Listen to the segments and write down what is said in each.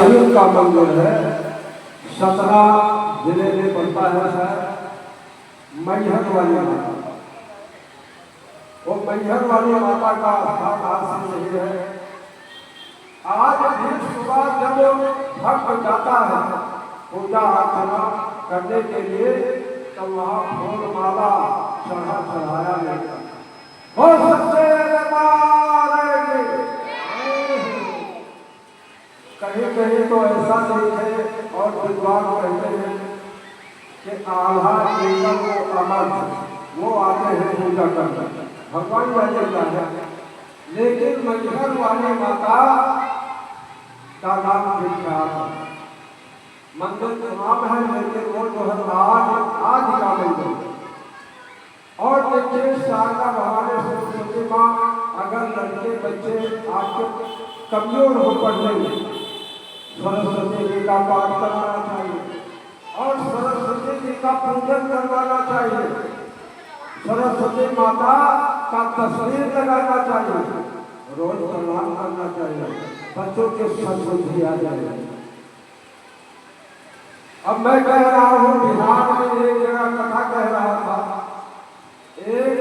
संयुक्त का मंदिर है, सतना जिले में पड़ता है सर। मैहर वाली माता, वो मैहर वाली माता का स्थान आज से नहीं है। आज भी सुबह जब भक्त जाता है पूजा अर्चना करने के लिए, तो वहाँ फूल माला चढ़ाया जाता है। हो सच्चे दरबार के कहीं कहीं तो ऐसा नहीं है, और विद्वान कहते हैं कि आल्हा केवल को अमर वो आते हैं पूजा करने, भगवान जाने है। लेकिन मैहर वाली माता का नाम विख्यात है, मंदिर का नाम है, लेकिन वो जो है आज का मंदिर। और देखिए शारदा भवानी सरस्वती माँ, अगर लड़के बच्चे आपके कमजोर हो पढ़ने में, सरस्वती जी का पाठ करना चाहिए और सरस्वती जी का पूजन करवाना चाहिए, सरस्वती माता का तस्वीर लगाना चाहिए, रोज प्रणाम करना चाहिए, बच्चों के सद्बुद्धि आ जाए। अब मैं कह रहा हूँ, बिहार में एक जगह कथा कह रहा था, एक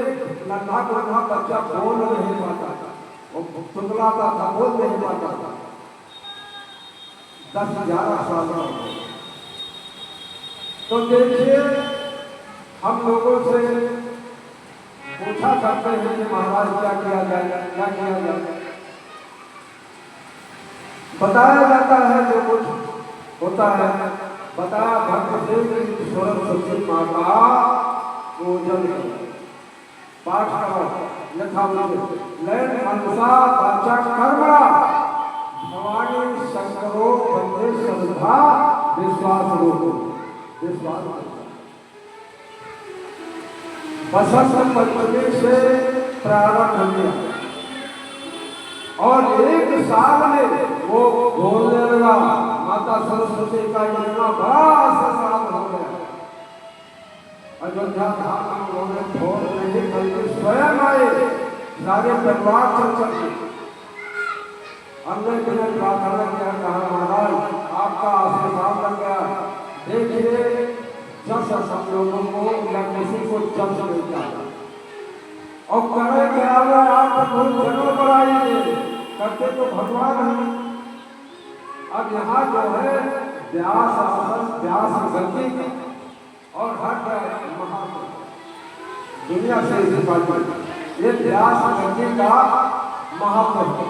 नन्हा नन्हा बच्चा बोल नहीं पाता था, वो तुतलाता था, बोल नहीं पाता था, 10-11 साल का। तो देखिए हम लोगों से पूछा करते हैं कि महाराज क्या किया जाए, क्या किया जाए। बताया जाता है जो कुछ होता है, बताया भक्त से सरस्वती माता पूजन पाठ करो, यथा लैन मनसा वाचा कर्मणा भवानी शंकरो बंदे श्रद्धा विश्वास रूप विश्वास। बसंत पंचमी से प्रारंभ किया और एक साल में वो बोलने लगा, माता सरस्वती का इतना बड़ा साल हो गया। अयोध्या धाम में उन्होंने छोड़ नहीं बल्कि स्वयं आए, सारे परिवार चल चल हमने बिना प्रार्थना किया, कहा महाराज आपका आशीर्वाद लग गया। देखिए जस सब लोगों को या किसी को जस मिलता है और करे क्या आप बहुत जनों पर आइए करते तो भगवान है। अब यहाँ जो है व्यास आसन व्यास गति और हट महा दुनिया से इसी बात ये व्यास गति का महत्व है।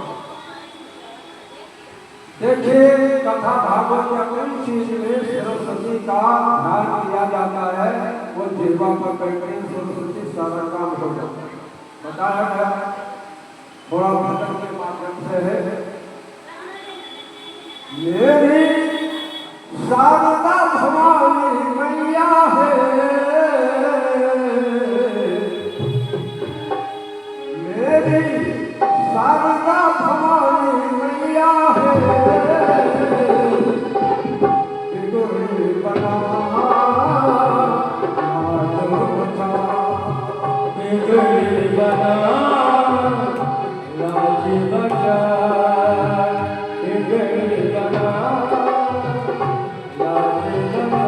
देखिए कथा भागवत या कोई चीज में सरस्वती का ध्यान किया जाता है, वो जिह्वा पकड़ के सरस्वती सारा काम हो जाता है। बताया गया थोड़ा भजन के माध्यम से है। मेरी शारदा भवानी मैया है, मेरी शारदा भवानी मैया है, बिगुड़ी बना बिगड़ी बना लाज बचा, बिगड़ी बना लाज बचा।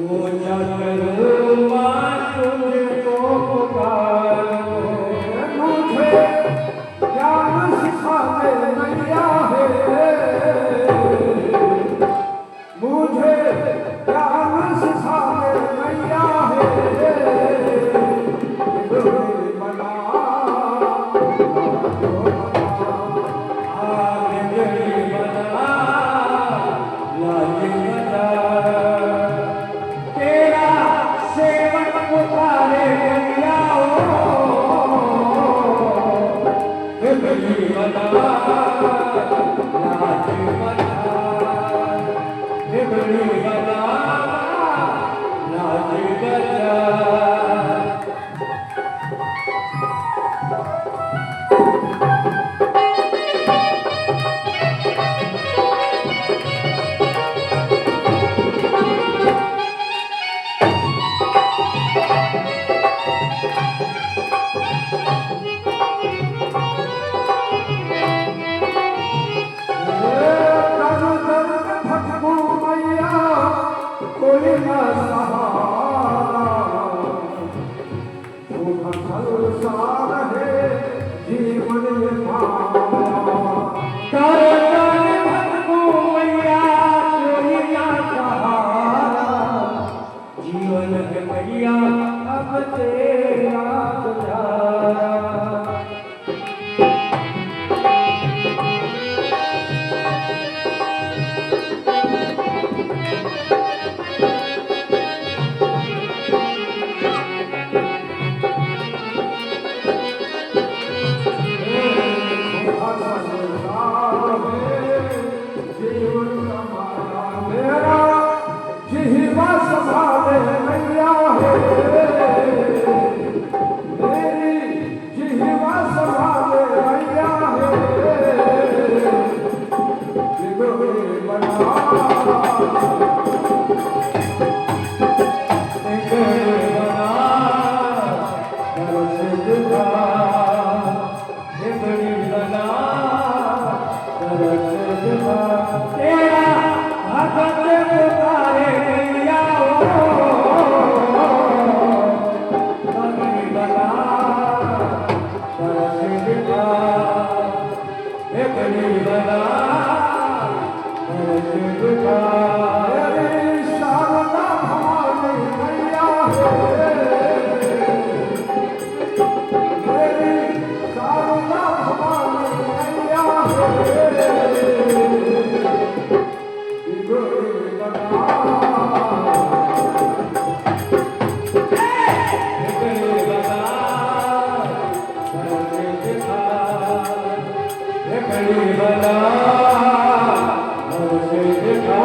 पूजा करूं माँ तुझको पुकारूं, मुझे ज्ञान सिखाने मैया है, मुझे ज्ञान सिखाने मैया है, बिगड़ी बना बिगड़ी बना लाज बचा, तेरा सेवक पुकारे मैया हो, बिगड़ी बना लाज बचा, बिगड़ी बना लाज बचा। कोई न सहारा, वो संसार है जीवन ये पारा, कर भटकू मैया कोई ना सहारा, जीवन है मैया अब तेरा गुजारा। जीवन का माया मेरा जिह्वा संभाले मैया है, मेरी जिह्वा संभाले मैया है, बिगड़ी बना तेरा भगत पुकारे मैया हो, बिगड़ी बना तरस दिखा, बिगड़ी बना तरस दिखा। मेरी शारदा भवानी मैया है, मेरी शारदा भवानी मैया है, बिगड़ी बना बिगड़ी बना तरस दिखा, बिगड़ी बना तरस दिखा।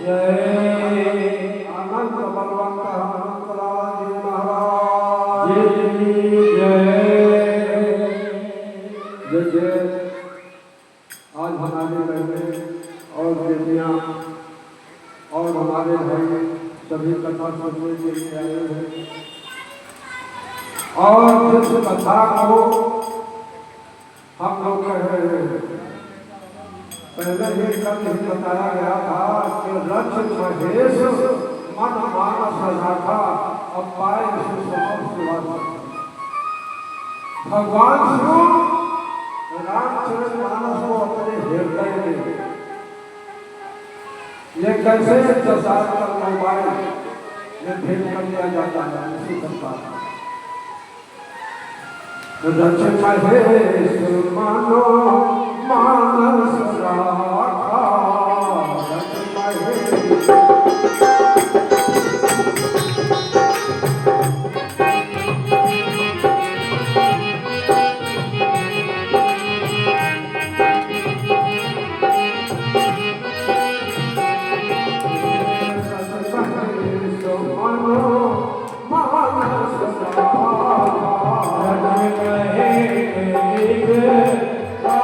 जय आनंद बलवंत हनुमंतलाल जी महाराज जैसे आज हमारे घर में और बेटियां और हमारे भाई सभी कथा सुनने के लिए आए हैं, और जिस कथा को हम लोग कह रहे हैं, पहले ही कल ही बताया गया था कि रक्ष महेश मन मानस राखा, अब पाए सुवास। भगवान शिव रामचरित मानस को अपने हृदय में ये कैसे प्रसाद कर मोबाइल में भेंट कर दिया जाता है, इसी प्रकार रक्ष महेश मानो मानस राखा, रक्ष महेश रख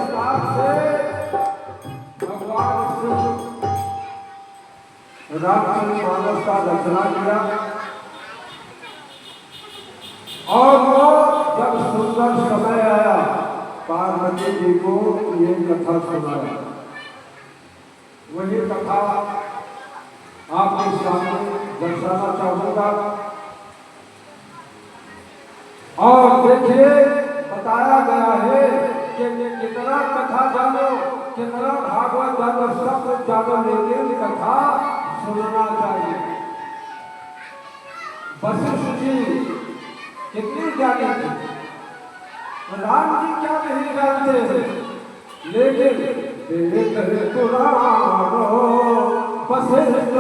प्रकार से भगवान शिव रामचंद्र मानस का रचना किया और वो जब सुंदर समय आया पार्वती जी को ये कथा सुनाया। वही कथा आपके सामने दर्शाना चाहूंगा। और देखिए बताया गया है कि कितना कथा जानो, कितना भागवत जानो, सब कुछ जानो, लेकिन कथा सुनना चाहिए। वशिष्ठ जी कितनी ज्ञानी थी, राम जी क्या नहीं जानते थे, लेकिन पुराणो वशिष्ठ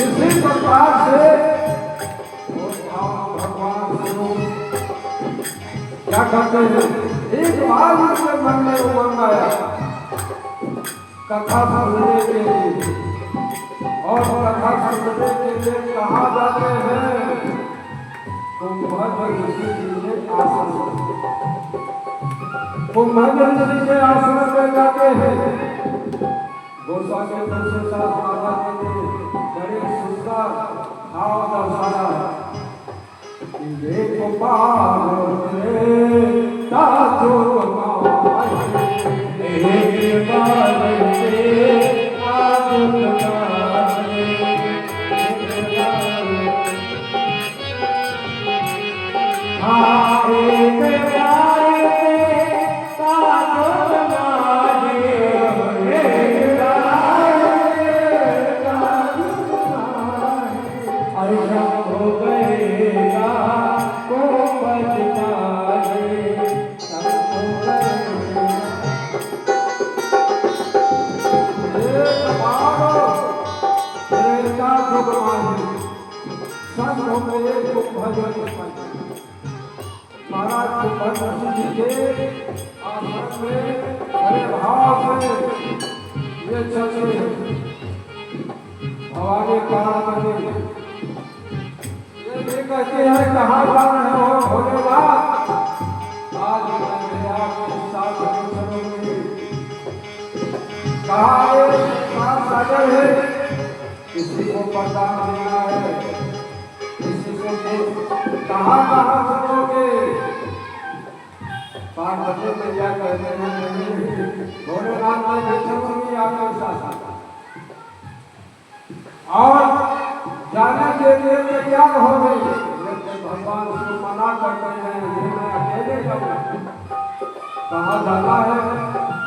इसी प्रकार से भगवान क्या करते हैं, एक बार उनके मन में उमंग आया कथा सुनने के लिए, और कथा सुनने के लिए कहाँ जाते हैं, कुंभकर्ण ऋषि के आश्रम, कुंभकर्ण ऋषि के आश्रम में जाते हैं। गोसा के दूसरे साथ माता जी ने बड़े सुंदर भाव दर्शाया है कि देखो पार्वती ताजो भवानी पार्वती ये कहते हैं कहाँ जा रहे हो भोलेनाथ, आज मैं आपके साथ चलूंगी। कहाँ सागर है, किसी को पता देना है, किसी को कहाँ चलोगे। पार्वती मैया कहते हैं भोलेनाथ मैं चलूंगी आपके साथ, और जाने के लिए तैयार हो गई, लेकिन भगवान उसको मना करते हैं मैं अकेले जाऊंगा। कहाँ जाना है,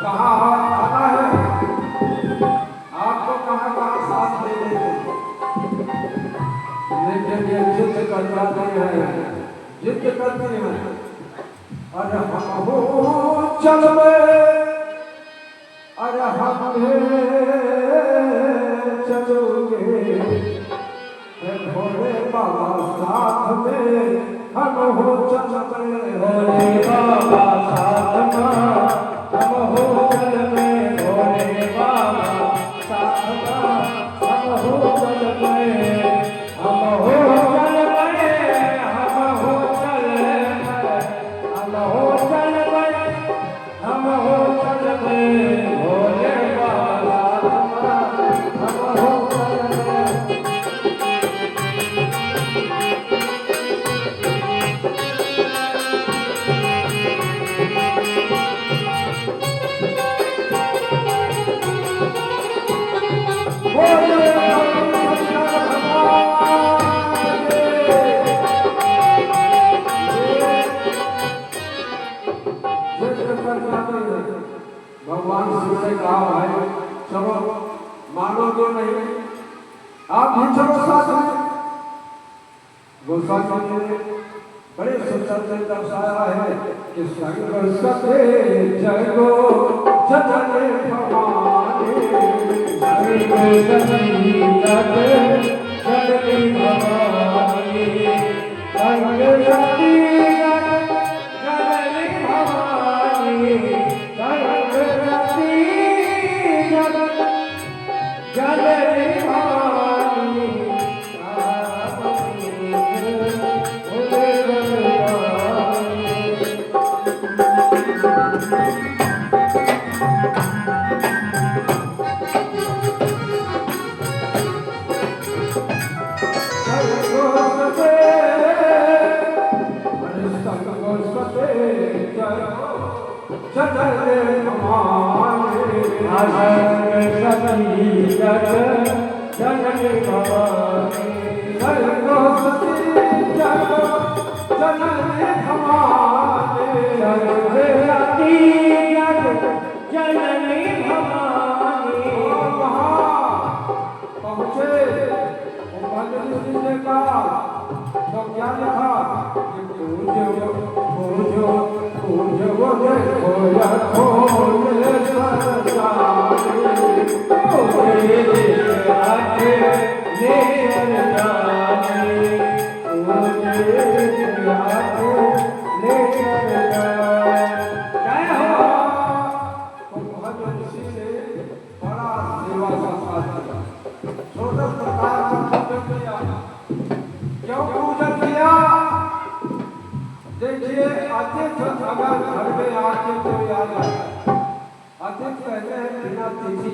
कहाँ आना है, आपको कहाँ कहाँ साथ दे देंगे, लेकिन ये जिद कर जाते हैं, जिद करते हैं। अरे हम हो चल में, अरे हम चलोगे भोले बाबा साथ में, हम हो चल में भोले बाबा साथ में, हम हो चल में भोले बाबा से कहा भाई चलो मानो तो नहीं, आप भी चलो साथ में। गोस्वामी जी ने बड़े सुंदर से दर्शाया है कि संग सते जगो जननी भवानी, संग सती जग जननी भवानी, संग सती जग जननी भवानी, संग सती जग जननी भवानी, तो क्या लिखा कि पूजो पूजो पूजो वो देखो या खोले सरदारी, ओरे आके ले जाने, ओरे आके ले जाने। जय हो। तो भगवान ऋषि ने बड़ा सेवा का साथ दिया, छोटा प्रकार का पूजन किया। क्यों पूजन किया? देखिए अतिथि अगर घर में आके कोई आ जाए, अतिथि कहते हैं बिना तिथि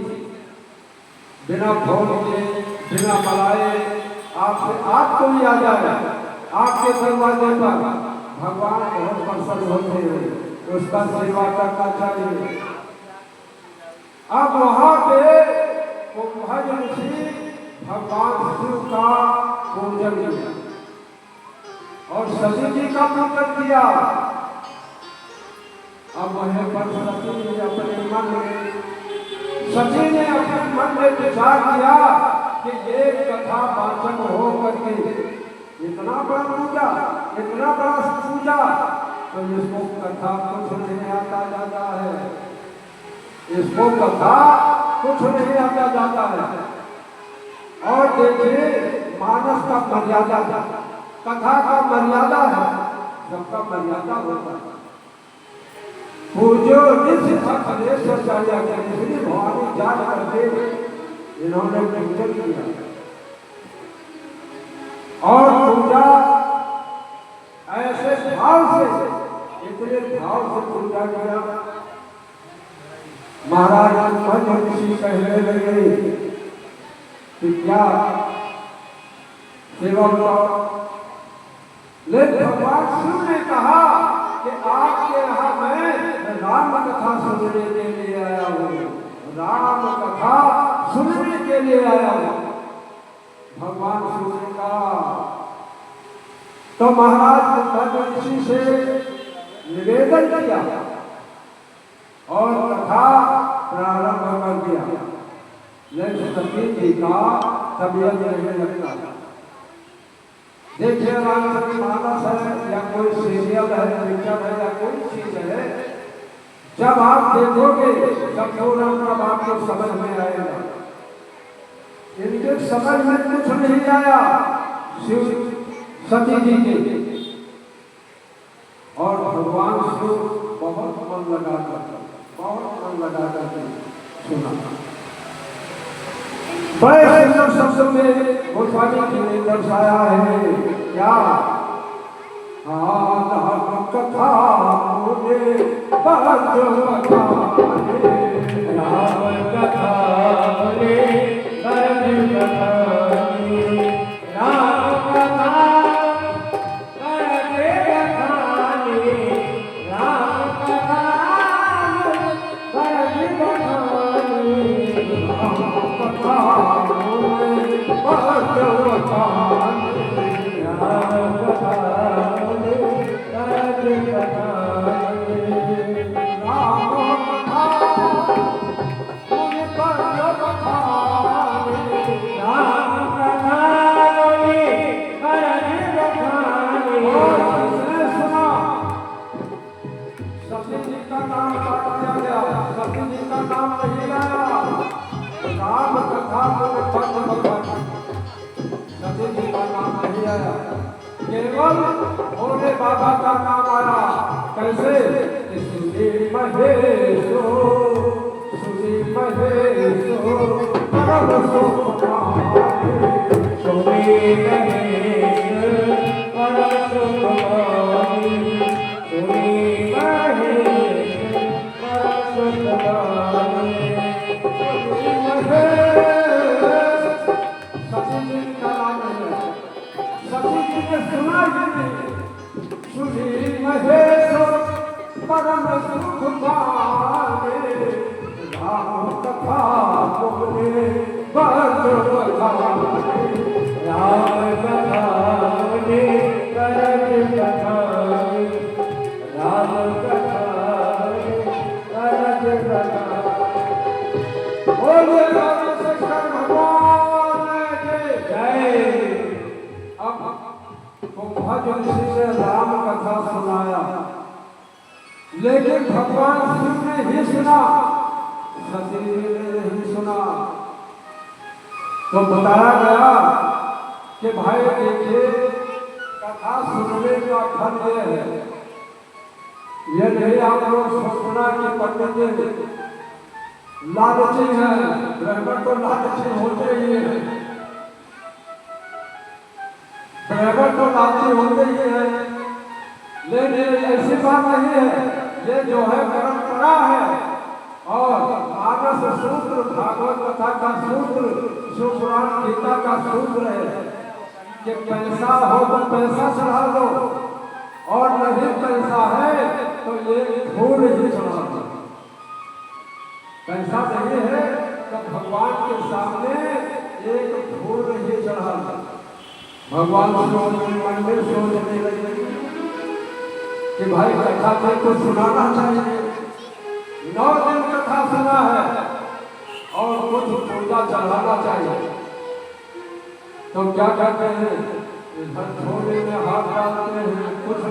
बिना भोग के बिना मलाए आपसे आप कोई आ जाए आपके दरवाजे पर, भगवान बहुत प्रसन्न होते हैं, उसका सेवा करना चाहिए। अब वहां पे कुंभज ऋषि भगवान शिव का पूजन किया और सती जी का पूजन किया। अब वहीं पर सती ने अपने मन में विचार किया कि एक कथा वाचक हो करके इतना बड़ा पूजा, इतना बड़ा पूजा, तो इसको कथा कुछ नहीं आता जाता है, इसको कथा कुछ नहीं आता जाता है। और देखिए मानस का मर्यादा, कथा का मर्यादा है, सबका मर्यादा होता है। पूजो निश्चिताचार्य श्री भवानी जान करके इन्होंने पूजन किया और पूजा ऐसे भाव से, इतने भाव से पूजा किया। महाराज कुंभज ऋषि कहने लगे कि क्या सेवा बताओ, लेकिन भगवान शिव ने कहा कि आपके यहाँ मैं राम कथा सुनने के लिए आया हूँ, राम कथा सुनने के लिए आया हूँ। भगवान शिव ने कहा, तो महाराज कुंभज ऋषि से निवेदन किया और कथा प्रारंभ कर दिया। लेकिन सती जी का तबीयत नहीं लगता। देखिए रामचरितमानस है या कोई सीरियल है, पिक्चर है या कोई चीज है, जब आप देखोगे तब पूरा आपको समझ में आएगा। इनके समझ में कुछ नहीं आया शिव सती जी के, और भगवान शिव बहुत मन लगाकर सुना। बड़े सुंदर शब्द में गोस्वामी जी ने दर्शाया है क्या? राम कथा मुझे राम कथा राम कथा में पंच भगवान सती जी का नाम नहीं आया, केवल भोले बाबा का नाम आया। कैसे? सुनी महेशो सुनी महेशो परम सुख पाए। सुनी महेश परम सुख पाए। सुनी महेश परम सुख पाए। सुनी महेश सती जी का नाम है। सती जी ने सुना ही नहीं। सुनी महेश परम सुख पाए। राम कथा बोले बड़ बधाई। राम कथा बोले करज कथाई। राम कथा करज कथाई। बोले राम शंकर भगवान के जय। अब भजन ऋषि ने राम कथा सुनाया, लेकिन भगवान शिव ने ही सुना, सती जी ने नहीं सुना। तो बताया गया कि भाई देखिए, कथा सुनने का फल ये है, ये नहीं आप लोग सोचना कि पंडित जी लालची है। ब्राह्मण तो लालची होते ही है, ब्राह्मण तो लालची होते ही है, लेकिन ऐसी बात नहीं है। ये जो है परंपरा है और मानस सूत्र, भागवत कथा का सूत्र, शिवपुराण गीता का सूत्र है कि पैसा हो तो पैसा चढ़ा दो, और नहीं पैसा है तो ये फूल ही चढ़ा दो। पैसा नहीं है तो भगवान के सामने एक फूल ही चढ़ा दो। भगवान मंदिर सोचने लगे कि भाई कथा को सुनाना चाहिए। 9 दिन कथा सुना है और कुछ पूजा चढ़ाना चाहिए। तो क्या कहते हैं, इधर झोले में हाथ डालते हैं, कुछ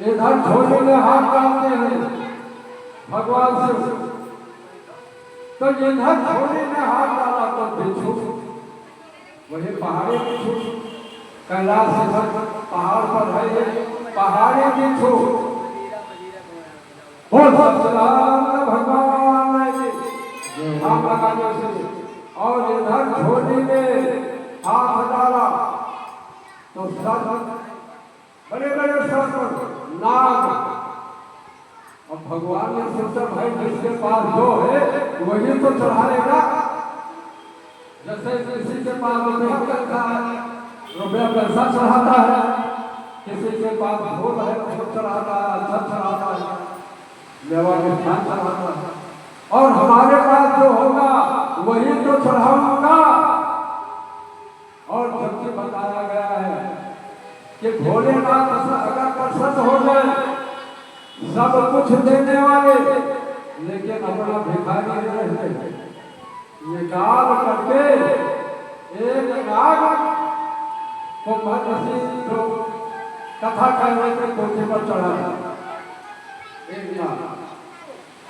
इधर झोले में हाथ डालते हैं भगवान से। तो इधर झोले में हाथ डाला तो बिच्छू, वही पहाड़ी बिच्छू, कैलाश इधर पहाड़ पर है, पहाड़ी बिच्छू। सत्यनारायण भगवान हाथ लगाने से, और इधर झोली में हाथ डाला तो सर्प, बड़े बड़े सर्प, नाग। अब भगवान ने सोचा भाई जिसके पास जो है वही तो चढ़ाएगा। जैसे किसी के पास रुपया पैसा है, रुपया पैसा चढ़ाता है, किसी के पास भोग है तो चढ़ाता है, अच्छा चढ़ाता है, मेवा मिठाई चढ़ाता है। और हमारे पास जो होगा वही तो चढ़ाऊंगा। और जबकि बताया गया है कि भोलेनाथ अगर प्रसन्न हो जाए, सब कुछ देने वाले, लेकिन अपना भिखारी रहते, निकाल करके एक नाग को महर्षि जो कथा कहने के कोठे पर चढ़ाया, एक नाग।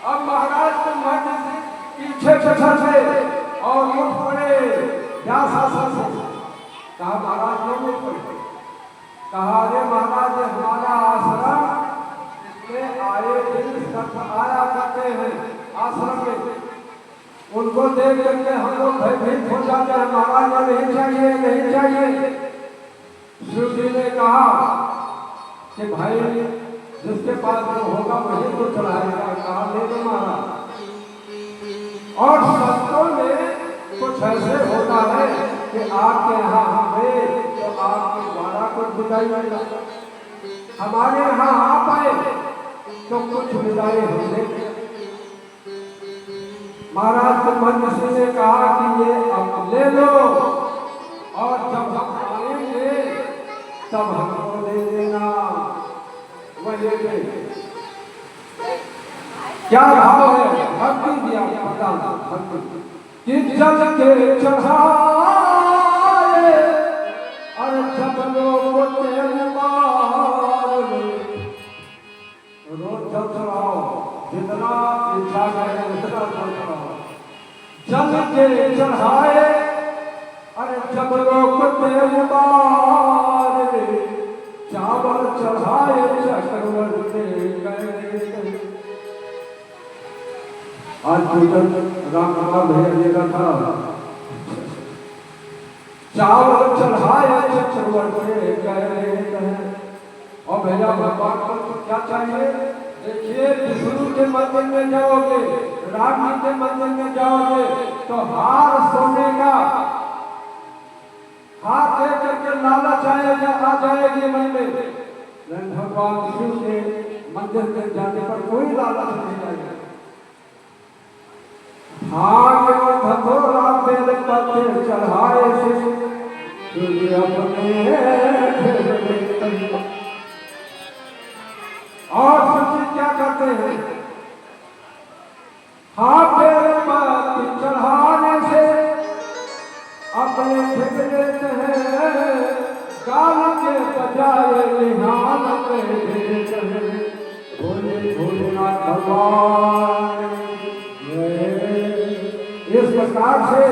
अब महाराज को महर्षि पीछे से और उठ पड़े व्यासासन से। कहा महाराज क्यों उठ पड़े? कहा अरे महाराज हमारा आश्रम में आए दिन संत आया करते हैं आश्रम में, उनको देख करके हम लोग भयभीत हो जाते हैं, महाराज ये नहीं चाहिए, नहीं चाहिए। शिव जी ने कहा कि भाई जिसके पास जो होगा वही तो चढ़ाएगा। कहा ले लो महाराज। और संतों में कुछ ऐसे होता है कि आपके यहाँ हमें तो आपके द्वारा कुछ विदाई मिला, हमारे यहाँ आप आए तो कुछ विदाई होने। महाराज को महर्षि ने कहा कि ये अब ले लो, और जब हम आएंगे तब हमको दे देना। वही क्या भाव है? भक्ति दिया पता भक्ति कि जल के चढ़ाए, और जब लोग तेल मारे, रोज जल चढ़ाओ, जितना इच्छा करे उतना जल चढ़ाओ। जल के चढ़ाए अरे जब लोग देवबार चावल चढ़ाए चक्रवर्ती गए। आज पूजन राम कुमार भैया जी का था। चावल चढ़ाए चक्रवर्ती गए और भैया भगवान को क्या चाहिए? देखिए विष्णु के मंदिर में जाओगे, राम जी के मंदिर में जाओगे तो हार सोने का हाथ दे करके लालच आएगा आ जाएगी मन में। भगवान शिव के मंदिर में जाने पर कोई लालच नहीं आएगा। भाग्य और धतोरा बेल पत्ते चढ़ाए से और सच्ची क्या करते हैं? हाथ बेल पत्ते चढ़ाने से अपने फेंक देते हैं, गाल के बजाय निहाल पे देते हैं। भोले भोलेनाथ भगवान इस प्रकार से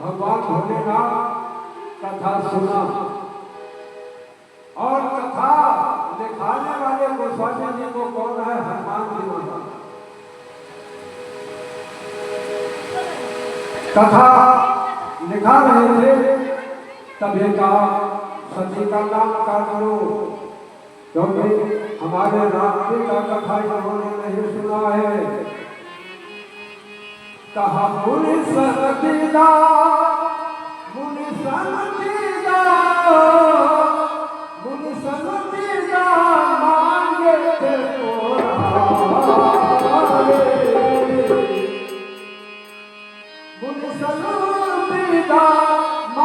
भगवान भोलेनाथ कथा सुना और कथा दिखाने वाले गोस्वामी जी को कौन है? हनुमान जी महाराज। कथा लिखा रहे थे तभी कहा सती का नाम का करो, क्योंकि हमारे राम जी का कथा इन्होंने नहीं सुना है। कहा मुनि सतीदा मुनि सतीदा मुनि सतीदा मांगे थे मुनि सतीदा मांगे थे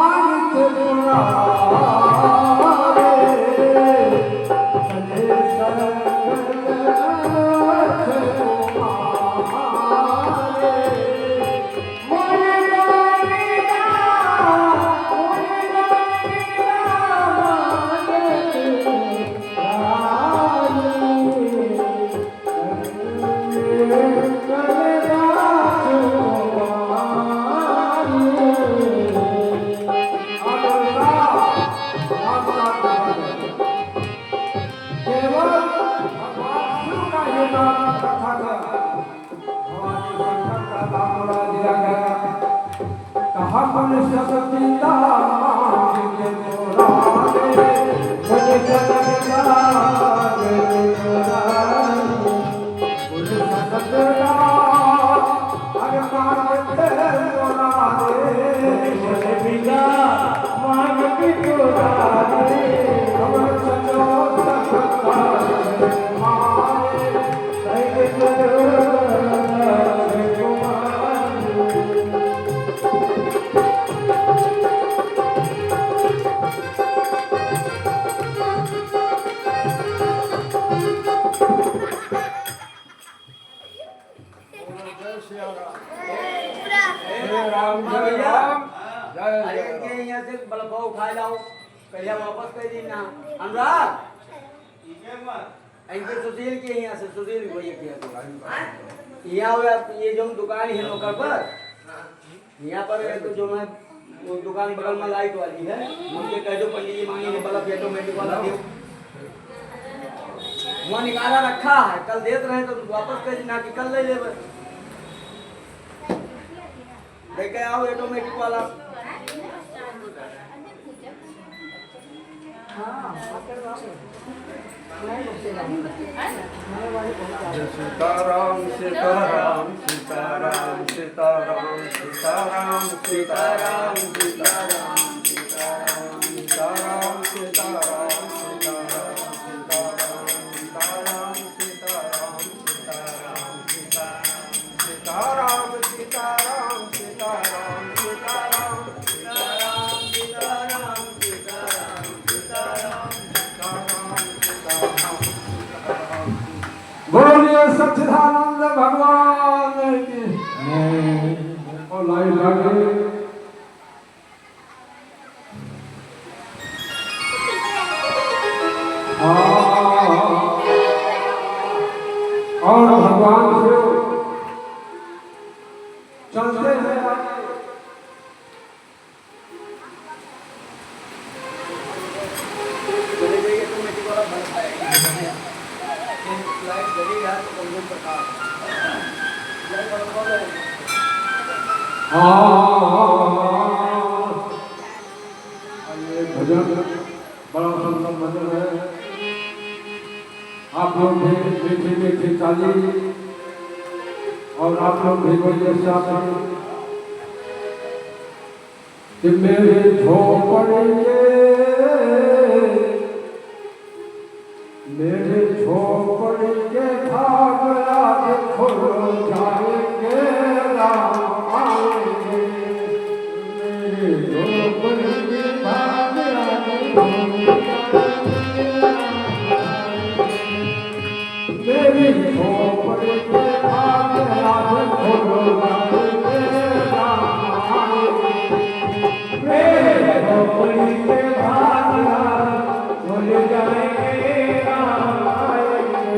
ये जो दुकान है नौकर पर यहाँ पर तो जो मैं वो दुकान बगल में लाइट वाली है, मुझे कह दो पंडित जी मांगी बल्ब ऑटोमेटिक वाला दो वहाँ निकाला रखा है, कल देते रहे तो वापस कर देना कि कल ले ले देखे आओ ऑटोमेटिक वाला। सीताराम सीताराम सीताराम सीताराम सीताराम सीताराम सीताराम सीताराम सीताराम सीताराम सीताराम सीताराम सीताराम सीताराम सीताराम सीताराम बोलिए सच्चिदानंद भगवान की। और लाइट लगे और भगवान से चलते हैं ये भजन बड़ा सुंदर भजन है। आप लोग भी मीठी मीठी ताली और आप लोग भी बोलिए साथ कि मेरे झोपड़ी के भाग आज खुल जाएंगे, राम आएंगे। मेरे झोपड़ी के भाग आज खुल जाएंगे, मेरी झोपड़ी के भाग आज खुल जाएंगे, राम आएंगे। मेरे झोपड़ी के भाग आज खुल जाएंगे, राम आएंगे।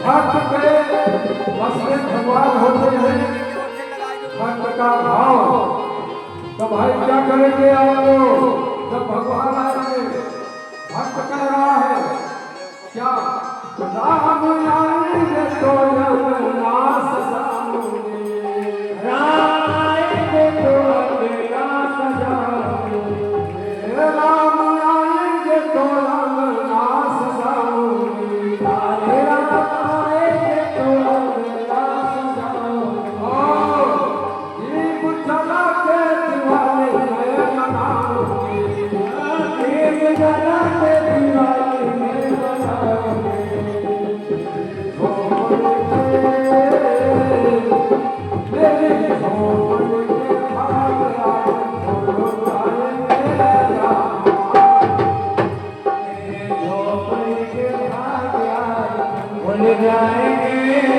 भक्त के बस में भगवान होते हैं, भक्त का भाव। तो भाई क्या करेंगे आप लोग जब भगवान आएंगे? भक्त कह रहा है क्या? राम आएंगे तो नाश जाओगे, राम आएंगे तो नाश जाओगे, राम आएंगे तो नाश जाओगे, राम आएंगे तो नाश जाओगे। दीप जला के दिवाली में मनाओगे, दीप जला के दिवाली में मनाओगे। जाएंगे